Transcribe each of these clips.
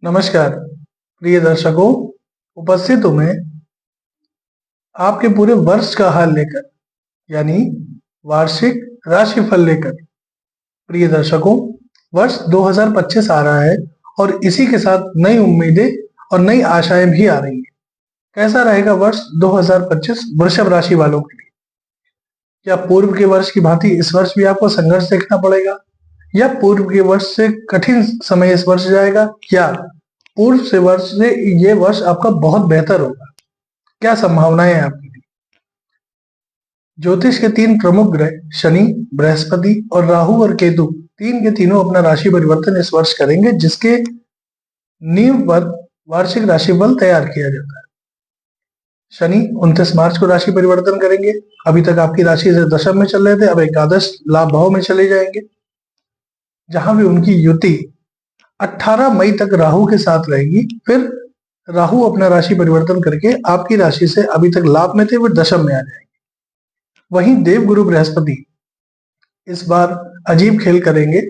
नमस्कार प्रिय दर्शकों। उपस्थित हूं मैं आपके पूरे वर्ष का हाल लेकर, यानी वार्षिक राशिफल लेकर। प्रिय दर्शकों, वर्ष 2025 आ रहा है और इसी के साथ नई उम्मीदें और नई आशाएं भी आ रही हैं। कैसा रहेगा वर्ष 2025 वृषभ राशि वालों के लिए? क्या पूर्व के वर्ष की भांति इस वर्ष भी आपको संघर्ष देखना पड़ेगा, या पूर्व के वर्ष से कठिन समय इस वर्ष जाएगा, या पूर्व से वर्ष से ये वर्ष आपका बहुत बेहतर होगा? क्या संभावनाएं हैं आपकी? ज्योतिष के तीन प्रमुख ग्रह शनि, बृहस्पति और राहु और केतु तीन के तीनों अपना राशि परिवर्तन इस वर्ष करेंगे, जिसके नींव पर वार्षिक राशिफल तैयार किया जाता है। शनि 29 मार्च को राशि परिवर्तन करेंगे। अभी तक आपकी राशि से दशम में चल रहे थे, अब एकादश लाभ भाव में चले जाएंगे, जहां भी उनकी युति 18 मई तक राहु के साथ रहेगी। फिर राहु अपना राशि परिवर्तन करके आपकी राशि से अभी तक लाभ में थे, फिर दशम में आ जाएंगे। वहीं देवगुरु बृहस्पति इस बार अजीब खेल करेंगे।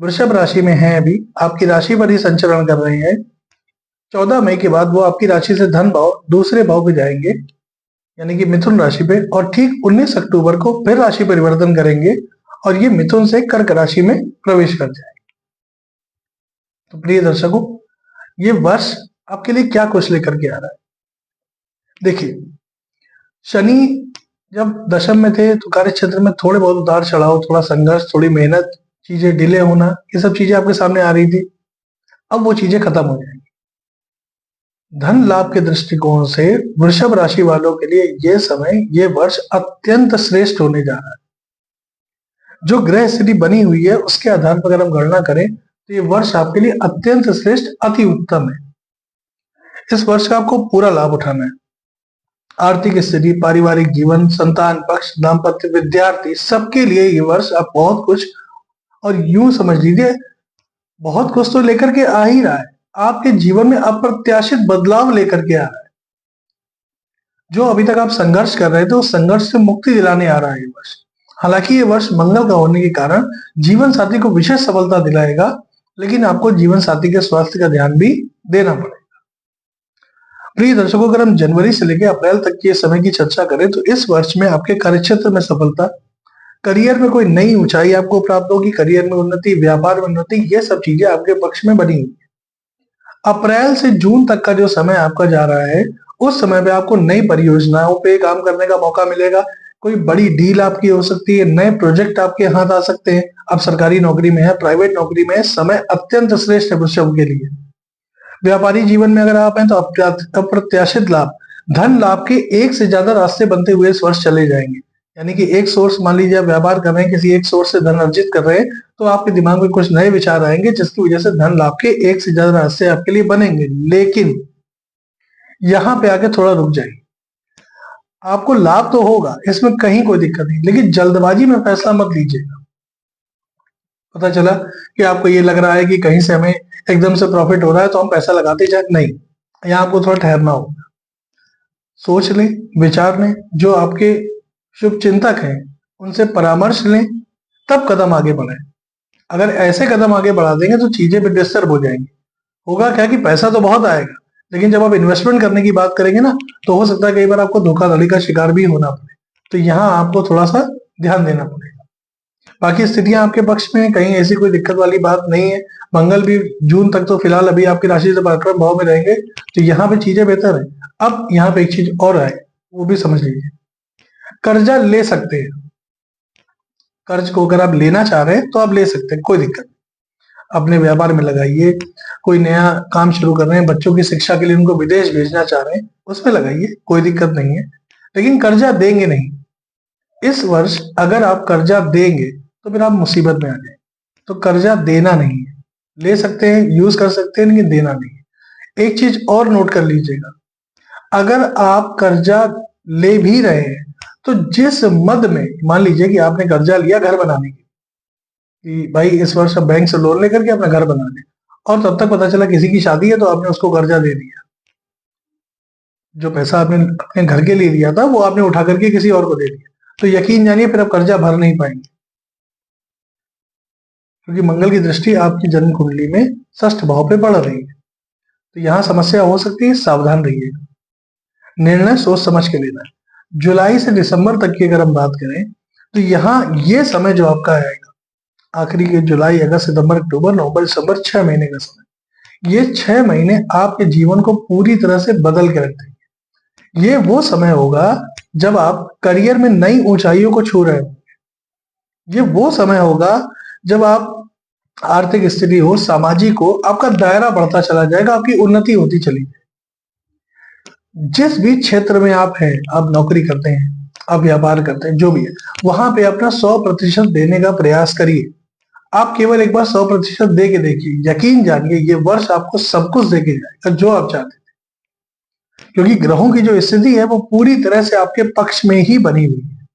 वृषभ राशि में है, अभी आपकी राशि पर ही संचरण कर रहे हैं। 14 मई के बाद वो आपकी राशि से धन भाव दूसरे भाव पे जाएंगे, यानी कि मिथुन राशि पे, और ठीक 19 अक्टूबर को फिर राशि परिवर्तन करेंगे और ये मिथुन से कर्क राशि में प्रवेश कर जाएंगे। तो प्रिय दर्शकों, ये वर्ष आपके लिए क्या कुछ लेकर के आ रहा है? देखिए, शनि जब दशम में थे तो कार्य क्षेत्र में थोड़े बहुत उतार चढ़ाव, थोड़ा संघर्ष, थोड़ी मेहनत, चीजें डिले होना, ये सब चीजें आपके सामने आ रही थी। अब वो चीजें खत्म हो जाएंगी। धन लाभ के दृष्टिकोण से वृषभ राशि वालों के लिए ये समय, ये वर्ष अत्यंत श्रेष्ठ होने जा रहा है। जो ग्रह स्थिति बनी हुई है उसके आधार पर अगर हम गणना करें तो ये वर्ष आपके लिए अत्यंत श्रेष्ठ, अति उत्तम है। इस वर्ष का आपको पूरा लाभ उठाना है। आर्थिक स्थिति, पारिवारिक जीवन, संतान पक्ष, दाम्पत्य, विद्यार्थी, सबके लिए ये वर्ष आप बहुत कुछ, और यूं समझ लीजिए बहुत कुछ तो लेकर के आ ही रहा है। आपके जीवन में अप्रत्याशित बदलाव लेकर के आ रहा है। जो अभी तक आप संघर्ष कर रहे थे उस संघर्ष से मुक्ति दिलाने आ रहा है ये वर्ष। हालांकि ये वर्ष मंगल का होने के कारण जीवन साथी को विशेष सफलता दिलाएगा, लेकिन आपको जीवन साथी के स्वास्थ्य का ध्यान भी देना पड़ेगा। प्रिय दर्शकों, अगर हम जनवरी से लेकर अप्रैल तक के समय की चर्चा करें तो इस वर्ष में आपके कार्यक्षेत्र में सफलता, करियर में कोई नई ऊंचाई आपको प्राप्त होगी, करियर में उन्नति, व्यापार में उन्नति, ये सब चीजें आपके पक्ष में बनी हुई। अप्रैल से जून तक का जो समय आपका जा रहा है, उस समय पे आपको नई परियोजनाओं पे काम करने का मौका मिलेगा। कोई बड़ी डील आपकी हो सकती है, नए प्रोजेक्ट आपके हाथ आ सकते हैं। आप सरकारी नौकरी में है, प्राइवेट नौकरी में है, समय अत्यंत श्रेष्ठ है वृषभ के लिए। व्यापारी जीवन में अगर आप हैं तो अप्रत्याशित लाभ, धन लाभ के एक से ज्यादा रास्ते बनते हुए इस वर्ष चले जाएंगे। यानी कि एक सोर्स, मान लीजिए आप व्यापार कर रहे हैं, किसी एक सोर्स से धन अर्जित कर रहे हैं, तो आपके दिमाग में कुछ नए विचार आएंगे जिसकी वजह से धन लाभ के एक से ज्यादा रास्ते आपके लिए बनेंगे। लेकिन यहां पे आके थोड़ा रुक जाइए। आपको लाभ तो होगा, इसमें कहीं कोई दिक्कत नहीं, लेकिन जल्दबाजी में फैसला मत लीजिएगा। पता चला कि आपको ये लग रहा है कि कहीं से हमें एकदम से प्रॉफिट हो रहा है तो हम पैसा लगाते जाए, नहीं, यहाँ आपको थोड़ा ठहरना होगा। सोच लें, विचार लें, जो आपके शुभ चिंतक हैं उनसे परामर्श लें, तब कदम आगे बढ़ाएं। अगर ऐसे कदम आगे बढ़ा देंगे तो चीजें भी डिस्टर्ब हो जाएंगी। होगा क्या कि पैसा तो बहुत आएगा, लेकिन जब आप इन्वेस्टमेंट करने की बात करेंगे ना, तो हो सकता है कई बार आपको धोखाधड़ी का शिकार भी होना पड़े। तो यहाँ आपको थोड़ा सा ध्यान देना पड़ेगा। बाकी स्थितियां आपके पक्ष में हैं, कहीं ऐसी कोई दिक्कत वाली बात नहीं है। मंगल भी जून तक तो फिलहाल अभी आपकी राशि से पराक्रम भाव में रहेंगे, तो यहाँ पे चीजें बेहतर है। अब यहाँ पे एक चीज और आए, वो भी समझ लीजिए। कर्जा ले सकते हैं, कर्ज को अगर आप लेना चाह रहे हैं तो आप ले सकते हैं, कोई दिक्कत नहीं। अपने व्यापार में लगाइए, कोई नया काम शुरू कर रहे हैं, बच्चों की शिक्षा के लिए उनको विदेश भेजना चाह रहे हैं, उसमें लगाइए, कोई दिक्कत नहीं है। लेकिन कर्जा देंगे नहीं। इस वर्ष अगर आप कर्जा देंगे तो फिर आप मुसीबत में आ जाए। तो कर्जा देना नहीं है, ले सकते हैं, यूज कर सकते हैं, लेकिन देना नहीं है। एक चीज और नोट कर लीजिएगा, अगर आप कर्जा ले भी रहे हैं तो जिस मद में, मान लीजिए कि आपने कर्जा लिया घर बनाने के, कि भाई इस वर्ष आप बैंक से लोन लेकर के अपना घर बना लें, और तब तक पता चला किसी की शादी है तो आपने उसको कर्जा दे दिया। जो पैसा आपने अपने घर के लिए लिया था वो आपने उठा करके किसी और को दे दिया, तो यकीन जानिए फिर आप कर्जा भर नहीं पाएंगे, क्योंकि मंगल की दृष्टि आपकी जन्म कुंडली में षष्ठ भाव पे पड़ रही है। तो यहाँ समस्या हो सकती है, सावधान रहिएगा। निर्णय सोच समझ के लेना है। जुलाई से दिसंबर तक की अगर हम बात करें तो यहाँ ये समय जो आपका आएगा, आखिरी के जुलाई, अगस्त, सितंबर, अक्टूबर, नवंबर, दिसंबर, 6 महीने का समय, ये 6 महीने आपके जीवन को पूरी तरह से बदल के रख देंगे। ये वो समय होगा जब आप करियर में नई ऊंचाइयों को छू रहे हो। ये वो समय होगा जब आप आर्थिक स्थिति हो, सामाजिक हो, आपका दायरा बढ़ता चला जाएगा, आपकी उन्नति होती चली जाएगी। जिस भी क्षेत्र में आप हैं, आप नौकरी करते हैं, आप व्यापार करते हैं, जो भी है, वहां पे अपना 100% देने का प्रयास करिए। आप केवल एक बार 100% दे के देखिए, यकीन जानिए ये वर्ष आपको सब कुछ दे के जाएगा जो आप चाहते थे, क्योंकि ग्रहों की जो स्थिति है वो पूरी तरह से आपके पक्ष में ही बनी हुई है।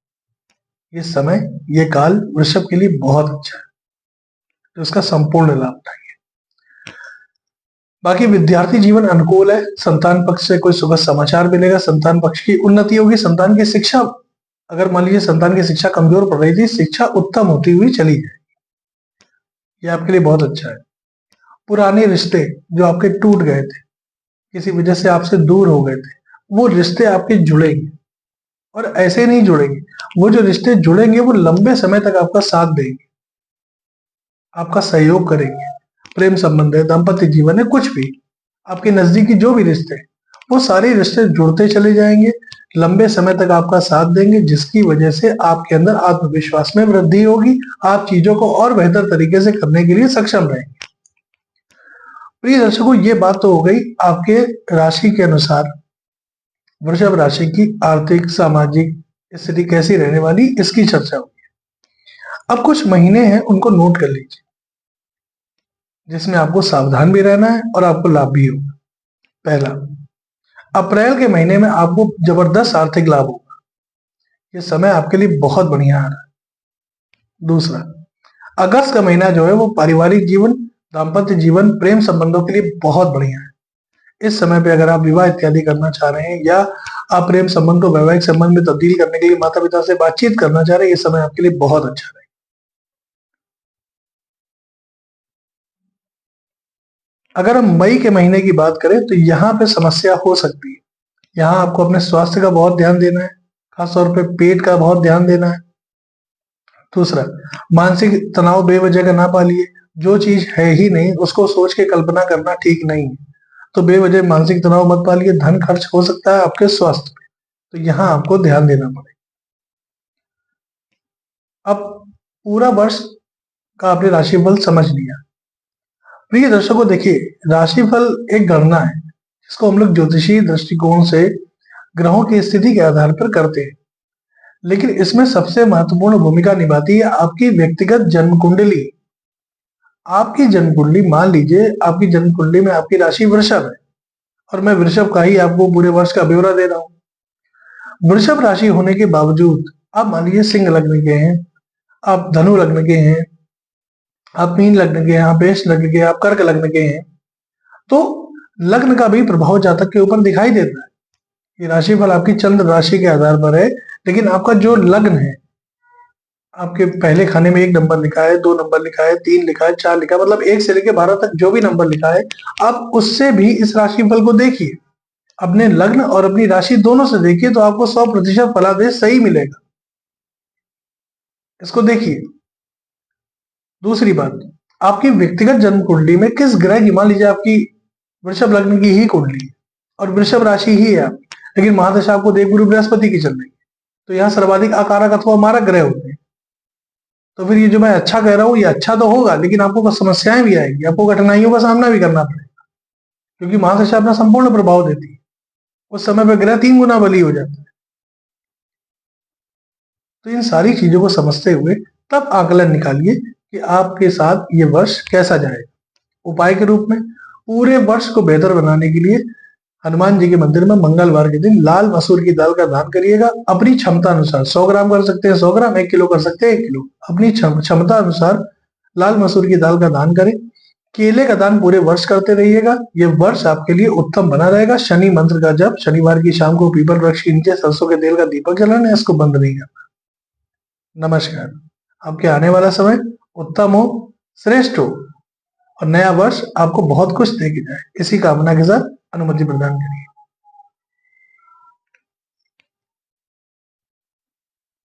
ये समय, ये काल वृषभ के लिए बहुत अच्छा है, तो इसका संपूर्ण लाभ उठाइए। बाकी विद्यार्थी जीवन अनुकूल है। संतान पक्ष से कोई शुभ समाचार मिलेगा, संतान पक्ष की उन्नति होगी। संतान की शिक्षा, अगर मान लीजिए संतान की शिक्षा कमजोर पड़ रही थी, शिक्षा उत्तम होती हुई चली जाएगी, ये आपके लिए बहुत अच्छा है। पुराने रिश्ते जो आपके टूट गए थे, किसी वजह से आपसे दूर हो गए थे, वो रिश्ते आपके जुड़ेंगे, और ऐसे नहीं जुड़ेंगे, वो जो रिश्ते जुड़ेंगे वो लंबे समय तक आपका साथ देंगे, आपका सहयोग करेंगे। प्रेम संबंध है, दाम्पत्य जीवन है, कुछ भी आपके नजदीकी जो भी रिश्ते हैं, वो सारे रिश्ते जुड़ते चले जाएंगे, लंबे समय तक आपका साथ देंगे, जिसकी वजह से आपके अंदर आत्मविश्वास में वृद्धि होगी। आप चीजों को और बेहतर तरीके से करने के लिए सक्षम रहेंगे। प्रिय दर्शकों, ये बात तो हो गई आपके राशि के अनुसार वृषभ राशि की आर्थिक सामाजिक स्थिति कैसी रहने वाली, इसकी चर्चा होगी। अब कुछ महीने हैं, उनको नोट कर लीजिए, जिसमें आपको सावधान भी रहना है और आपको लाभ भी होगा। पहला, अप्रैल के महीने में आपको जबरदस्त आर्थिक लाभ होगा, ये समय आपके लिए बहुत बढ़िया आ रहा है। दूसरा, अगस्त का महीना जो है वो पारिवारिक जीवन, दाम्पत्य जीवन, प्रेम संबंधों के लिए बहुत बढ़िया है। इस समय पे अगर आप विवाह इत्यादि करना चाह रहे हैं, या आप प्रेम संबंध को वैवाहिक संबंध में तब्दील करने के लिए माता पिता से बातचीत करना चाह रहे हैं, ये समय आपके लिए बहुत अच्छा रहेगा। अगर हम मई के महीने की बात करें तो यहाँ पे समस्या हो सकती है। यहाँ आपको अपने स्वास्थ्य का बहुत ध्यान देना है, खासतौर पे पेट का बहुत ध्यान देना है। दूसरा, मानसिक तनाव बेवजह का ना पालिए, जो चीज है ही नहीं उसको सोच के कल्पना करना ठीक नहीं है, तो बेवजह मानसिक तनाव मत पालिए। धन खर्च हो सकता है आपके स्वास्थ्य पे, तो यहाँ आपको ध्यान देना पड़ेगा। अब पूरा वर्ष का आपने राशिफल समझ लिया। प्रिय दर्शकों, देखिए, राशिफल एक गणना है जिसको हम लोग ज्योतिषीय दृष्टिकोण से ग्रहों की स्थिति के आधार पर करते हैं, लेकिन इसमें सबसे महत्वपूर्ण भूमिका निभाती है आपकी व्यक्तिगत जन्म कुंडली। आपकी जन्म कुंडली, मान लीजिए आपकी जन्म कुंडली में आपकी राशि वृषभ है, और मैं वृषभ का ही आपको पूरे वर्ष का ब्यौरा दे रहा हूँ। वृषभ राशि होने के बावजूद आप मान लीजिए सिंह लग्न के हैं, आप धनु लग्न के हैं, आप मीन लग्न के हैं, आप मेष लग्न के हैं, आप कर्क लग्न के हैं, तो लग्न का भी प्रभाव जातक के ऊपर दिखाई देता है। ये राशिफल आपकी चंद्र राशि के आधार पर है, लेकिन आपका जो लग्न है, आपके पहले खाने में 1 नंबर लिखा है, 2 नंबर लिखा है, 3 लिखा है, 4 लिखा है, मतलब 1 से लेकर 12 तक जो भी नंबर लिखा है, आप उससे भी इस राशिफल को देखिए। अपने लग्न और अपनी राशि दोनों से देखिए, तो आपको 100% फलादेश सही मिलेगा। इसको देखिए। दूसरी बात, आपकी व्यक्तिगत जन्म कुंडली में किस ग्रह की, मान लीजिए आपकी वृषभ लग्न की ही कुंडली है और वृषभ राशि ही है आप, लेकिन महादशा आपको देवगुरु बृहस्पति की चल रही है, तो यहाँ सर्वाधिक आकारक अथवा मारक ग्रह होते हैं। तो फिर ये जो मैं अच्छा कह रहा हूँ, ये अच्छा तो होगा, लेकिन आपको समस्याएं भी आएंगी, आपको कठिनाइयों का सामना भी करना पड़ेगा, क्योंकि महादशा अपना संपूर्ण प्रभाव देती है। उस समय पर ग्रह 3 गुना बली हो जाता है। तो इन सारी चीजों को समझते हुए तब आकलन निकालिए कि आपके साथ ये वर्ष कैसा जाएगा। उपाय के रूप में पूरे वर्ष को बेहतर बनाने के लिए हनुमान जी के मंदिर में मंगलवार के दिन लाल मसूर की दाल का दान करिएगा। अपनी क्षमता अनुसार 100 ग्राम कर सकते हैं 100 ग्राम, 1 किलो कर सकते हैं 1 किलो, अपनी क्षमता अनुसार लाल मसूर की दाल का दान करें। केले का दान पूरे वर्ष करते रहिएगा, ये वर्ष आपके लिए उत्तम बना रहेगा। शनि मंत्र का जप शनिवार की शाम को पीपल वृक्ष के नीचे सरसों के तेल का दीपक जलाना है, इसको बंद नहीं करना। नमस्कार। आपके आने वाला समय उत्तम हो, श्रेष्ठ हो, और नया वर्ष आपको बहुत कुछ दे के जाए। इसी कामना के साथ अनुमति प्रदान करिए।